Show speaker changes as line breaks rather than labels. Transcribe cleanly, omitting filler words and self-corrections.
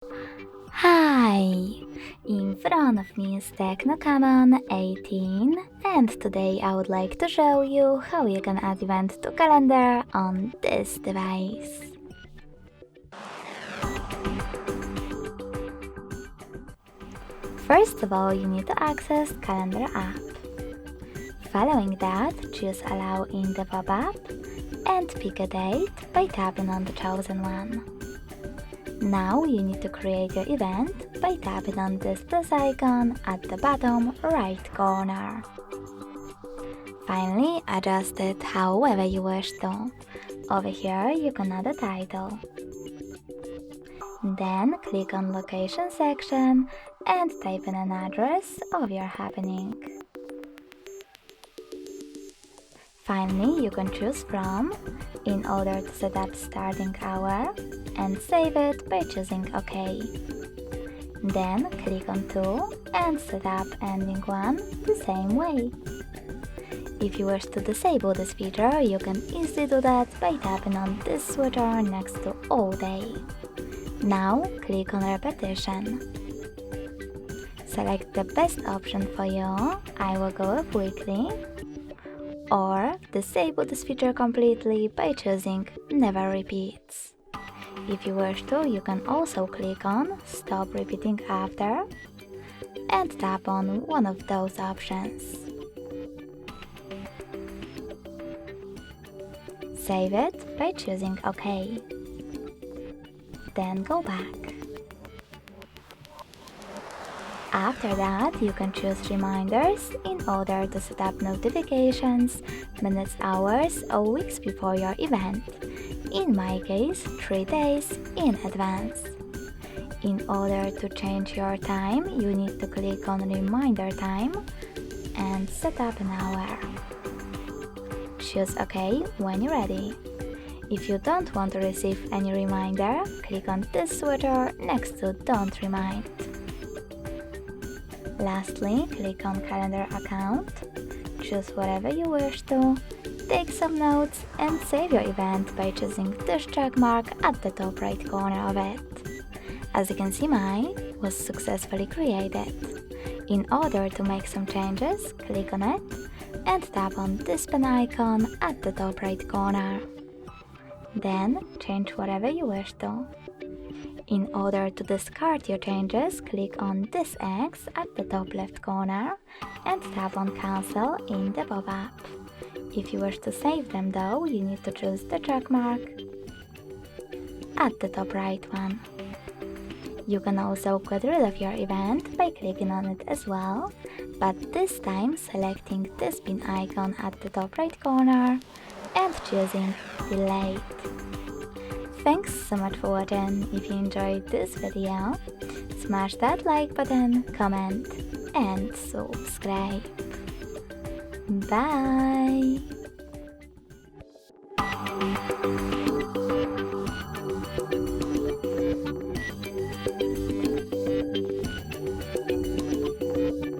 Hi! In front of me is Tecno Camon 18 and today I would like to show you how you can add event to calendar on this device. First of all, you need to access calendar app. Following that, choose allow in the pop-up and pick a date by tapping on the chosen one. Now you need to create your event by tapping on this plus icon at the bottom right corner. Finally, adjust it however you wish to. Over here you can add a title. Then click on location section and type in an address of your happening. Finally, you can choose from in order to set up starting hour and save it by choosing OK. Then click on Tool and set up ending one the same way. If you wish to disable this feature, you can easily do that by tapping on this switcher next to All Day. Now click on Repetition. Select the best option for you. I will go with Weekly. Or disable this feature completely by choosing Never Repeats. If you wish to, you can also click on Stop Repeating After and tap on one of those options. Save it by choosing OK. Then go back. After that, you can choose reminders in order to set up notifications minutes, hours, or weeks before your event. In my case, 3 days in advance. In order to change your time, you need to click on Reminder Time and set up an hour. Choose OK when you're ready. If you don't want to receive any reminder, click on this switcher next to Don't Remind. Lastly, click on Calendar Account, choose whatever you wish to, take some notes and save your event by choosing this check mark at the top right corner of it. As you can see, mine was successfully created. In order to make some changes, click on it and tap on this pen icon at the top right corner. Then change whatever you wish to. In order to discard your changes, click on this X at the top left corner and tap on Cancel in the pop-up. If you wish to save them though, you need to choose the check mark at the top right one. You can also get rid of your event by clicking on it as well, but this time selecting this pin icon at the top right corner and choosing Delete. Thanks so much for watching. If you enjoyed this video, smash that like button, comment and subscribe. Bye!